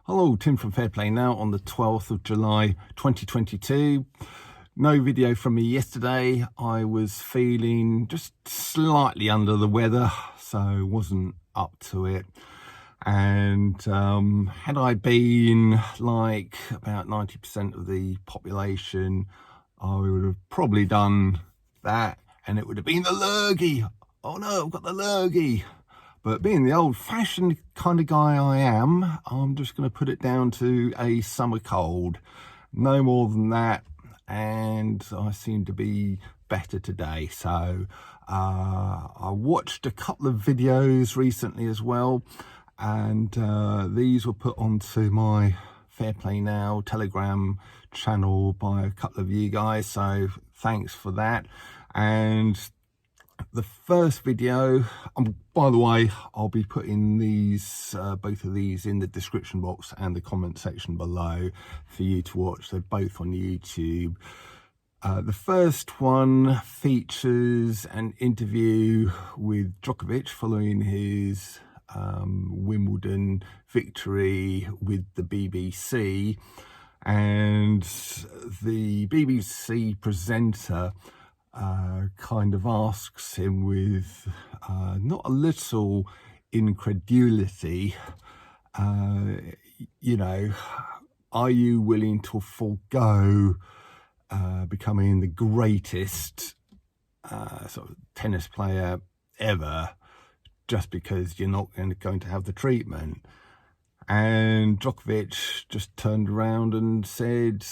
Hello, Tim from Fair Play Now on the 12th of July 2022. No video from me yesterday. I was feeling just slightly under the weather, so wasn't up to it. And had I been like about 90% of the population, I would have probably done that, and it would have been the lurgy. Oh no, I've got the lurgy. But being the old-fashioned kind of guy I am, I'm just going to put it down to a summer cold. No more than that. And I seem to be better today. So I watched a couple of videos recently as well. And these were put onto my Fair Play Now Telegram channel by a couple of you guys. So thanks for that. And the first video, by the way, I'll be putting these both of these in the description box and the comment section below for you to watch. They're both on YouTube. The first one features an interview with Djokovic following his Wimbledon victory with the BBC, and the BBC presenter kind of asks him with not a little incredulity, you know, are you willing to forego becoming the greatest sort of tennis player ever just because you're not going to have the treatment? And Djokovic just turned around and said,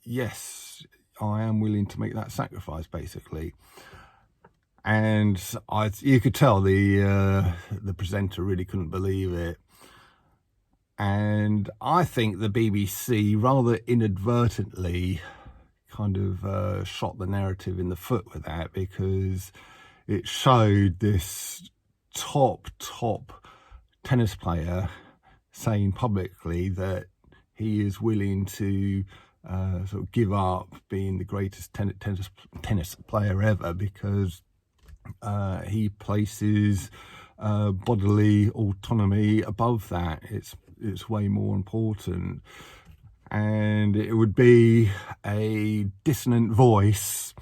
yes, I am willing to make that sacrifice, basically. And you could tell the presenter really couldn't believe it. And I think the BBC rather inadvertently kind of shot the narrative in the foot with that, because it showed this top tennis player saying publicly that he is willing to sort of give up being the greatest tennis player ever because he places bodily autonomy above that. It's way more important, and it would be a dissonant voice,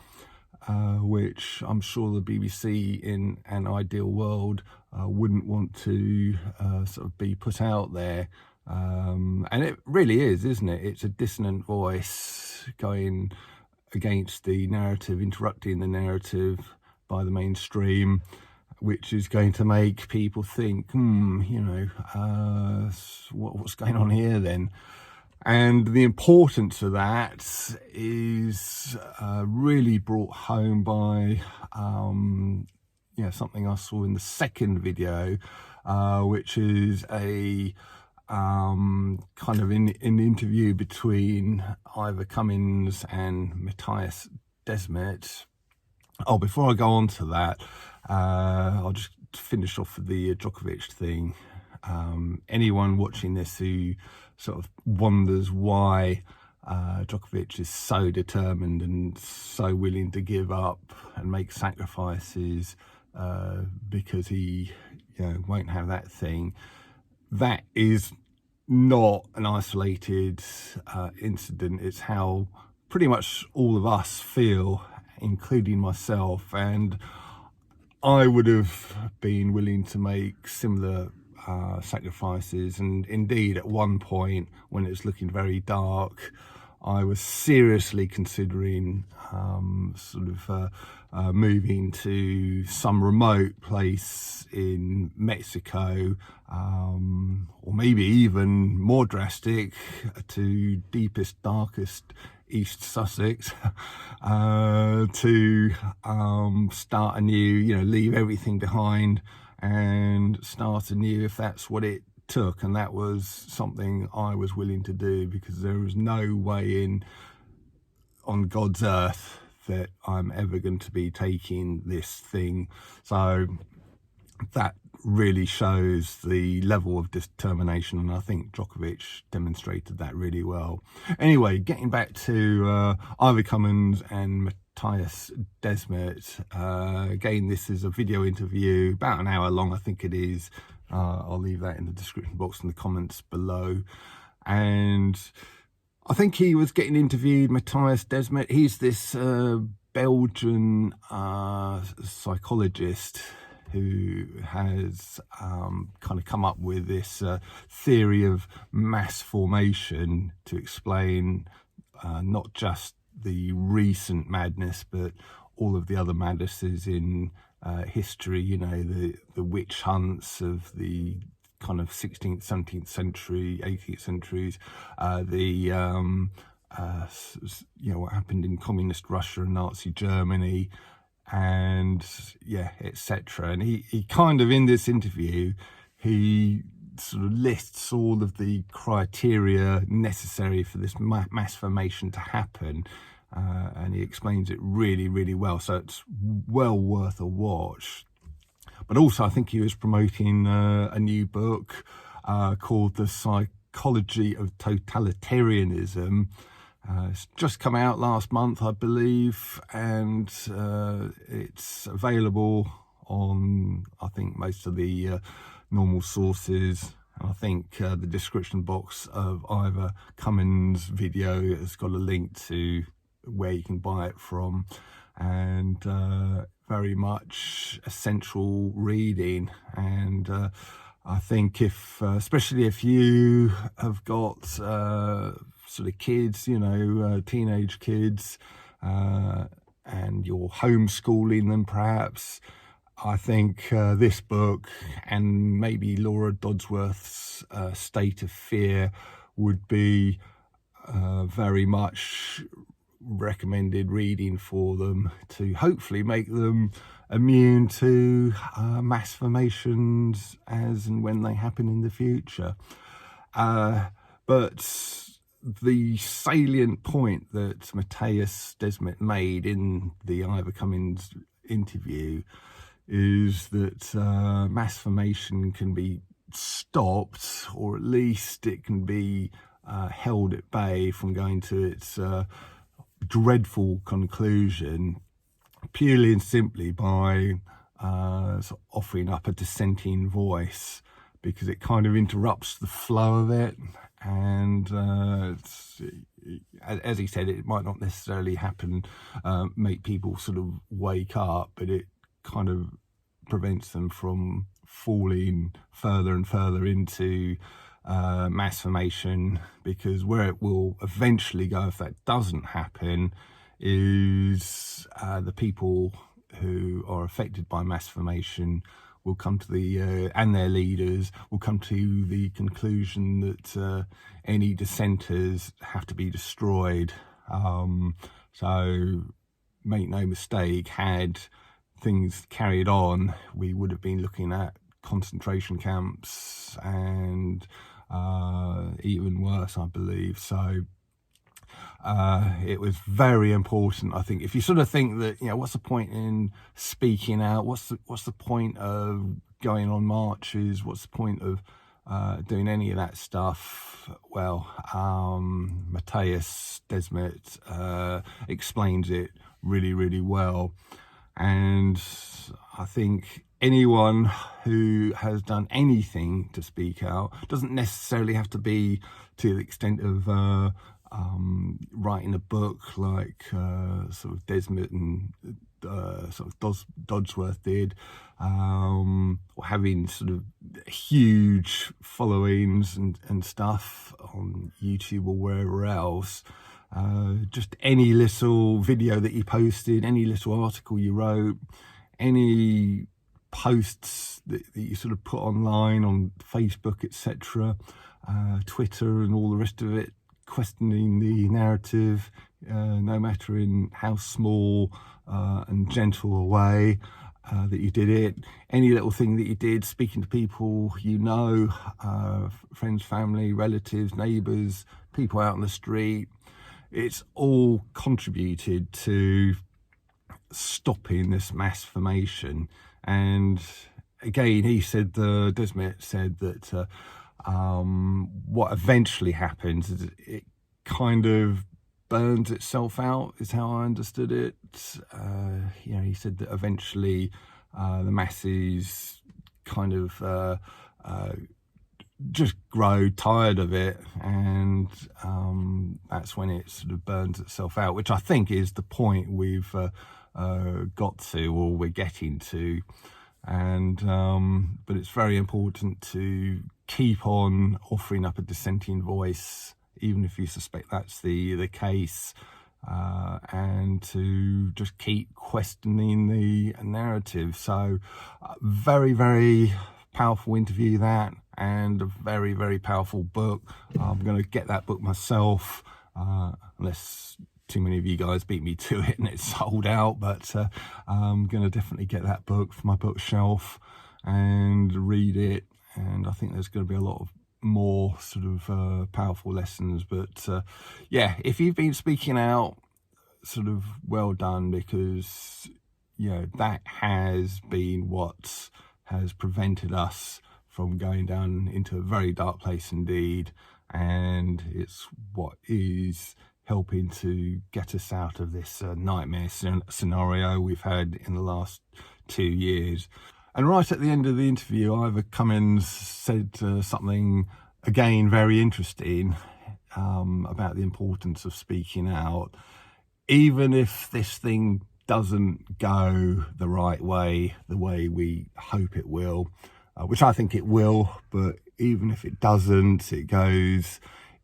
which I'm sure the BBC in an ideal world wouldn't want to sort of be put out there. And it really is, isn't it? It's a dissonant voice going against the narrative, interrupting the narrative by the mainstream, which is going to make people think, you know, what's going on here then? And the importance of that is really brought home by you know, something I saw in the second video, which is a kind of an interview between Ivor Cummins and Matthias Desmet. Oh, before I go on to that, I'll just finish off with the Djokovic thing. Anyone watching this who sort of wonders why Djokovic is so determined and so willing to give up and make sacrifices because he, you know, won't have that thing, that is not an isolated incident. It's how pretty much all of us feel, including myself. And I would have been willing to make similar sacrifices. And indeed, at one point, when it's looking very dark, I was seriously considering sort of moving to some remote place in Mexico, or maybe even more drastic, to deepest, darkest East Sussex, to start anew, you know, leave everything behind and start anew if that's what it took. And that was something I was willing to do, because there was no way on God's earth that I'm ever going to be taking this thing. So that really shows the level of determination, and I think Djokovic demonstrated that really well. Anyway, getting back to Ivor Cummins and Matthias Desmet. Again, this is a video interview, about an hour long, I think it is, I'll leave that in the description box in the comments below. And I think he was getting interviewed, Matthijs Desmet. He's this Belgian psychologist who has kind of come up with this theory of mass formation to explain not just the recent madness, but all of the other madnesses in history, you know, the witch hunts of the kind of 16th, 17th century, 18th centuries, you know, what happened in communist Russia and Nazi Germany, and yeah, etc. And he kind of, in this interview, he sort of lists all of the criteria necessary for this mass formation to happen, and he explains it really, really well. So it's well worth a watch. But also, I think he was promoting a new book called The Psychology of Totalitarianism. It's just come out last month, I believe, and it's available on, I think, most of the normal sources. I think the description box of Ivor Cummins' video has got a link to where you can buy it from, and very much essential reading. And I think if, especially if you have got sort of kids, you know, teenage kids, and you're homeschooling them perhaps, I think this book and maybe Laura Dodsworth's State of Fear would be very much recommended reading for them, to hopefully make them immune to mass formations as and when they happen in the future. But the salient point that Matthijs Desmet made in the Ivor Cummins interview is that mass formation can be stopped, or at least it can be held at bay from going to its dreadful conclusion, purely and simply by sort of offering up a dissenting voice, because it kind of interrupts the flow of it. And as he said, it might not necessarily happen, make people sort of wake up, but it kind of prevents them from falling further and further into mass formation, because where it will eventually go if that doesn't happen is the people who are affected by mass formation will come to the and their leaders will come to the conclusion that any dissenters have to be destroyed. So make no mistake, had things carried on, we would have been looking at concentration camps and even worse, I believe. So it was very important, I think. If you sort of think that, you know, what's the point in speaking out? What's the point of going on marches? What's the point of doing any of that stuff? Well, Matthijs Desmet explains it really, really well. And I think anyone who has done anything to speak out, doesn't necessarily have to be to the extent of writing a book like sort of Desmet and sort of Dodsworth did, or having sort of huge followings and stuff on YouTube or wherever else. Just any little video that you posted, any little article you wrote, any posts that you sort of put online on Facebook, etc., Twitter and all the rest of it, questioning the narrative, no matter in how small and gentle a way that you did it. Any little thing that you did, speaking to people you know, friends, family, relatives, neighbours, people out on the street, it's all contributed to stopping this mass formation. And again, he said, Desmet said that what eventually happens is it kind of burns itself out, is how I understood it. You know, he said that eventually the masses kind of just grow tired of it, and that's when it sort of burns itself out, which I think is the point we've got to, or we're getting to. And but it's very important to keep on offering up a dissenting voice, even if you suspect that's the case, and to just keep questioning the narrative. So very, very powerful interview, that, and a very, very powerful book. I'm going to get that book myself, unless too many of you guys beat me to it and it's sold out, but I'm going to definitely get that book from my bookshelf and read it. And I think there's going to be a lot of more sort of powerful lessons. But yeah, if you've been speaking out, sort of well done, because that has been what has prevented us from going down into a very dark place indeed, and it's what is helping to get us out of this nightmare scenario we've had in the last 2 years. And right at the end of the interview, Ivor Cummins said something again very interesting about the importance of speaking out, even if this thing doesn't go the right way, the way we hope it will, which I think it will. But even if it doesn't, it goes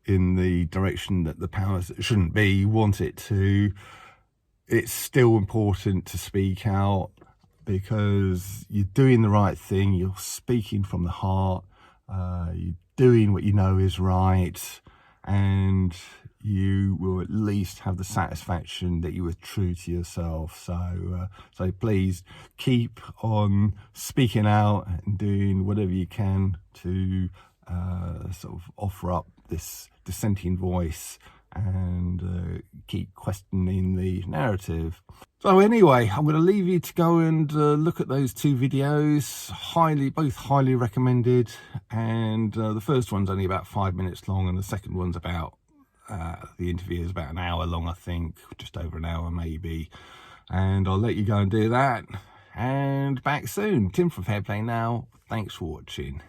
in the direction that the powers that shouldn't be want it to, it's still important to speak out, because you're doing the right thing, you're speaking from the heart, you're doing what you know is right, and you will at least have the satisfaction that you were true to yourself. So please keep on speaking out and doing whatever you can to sort of offer up this dissenting voice and keep questioning the narrative. So anyway, I'm going to leave you to go and look at those 2 videos. Both highly recommended. And the first one's only about 5 minutes long, and the second one's about the interview is about an hour long, I think, just over an hour maybe. And I'll let you go and do that. And back soon. Tim from Fair Play Now. Thanks for watching.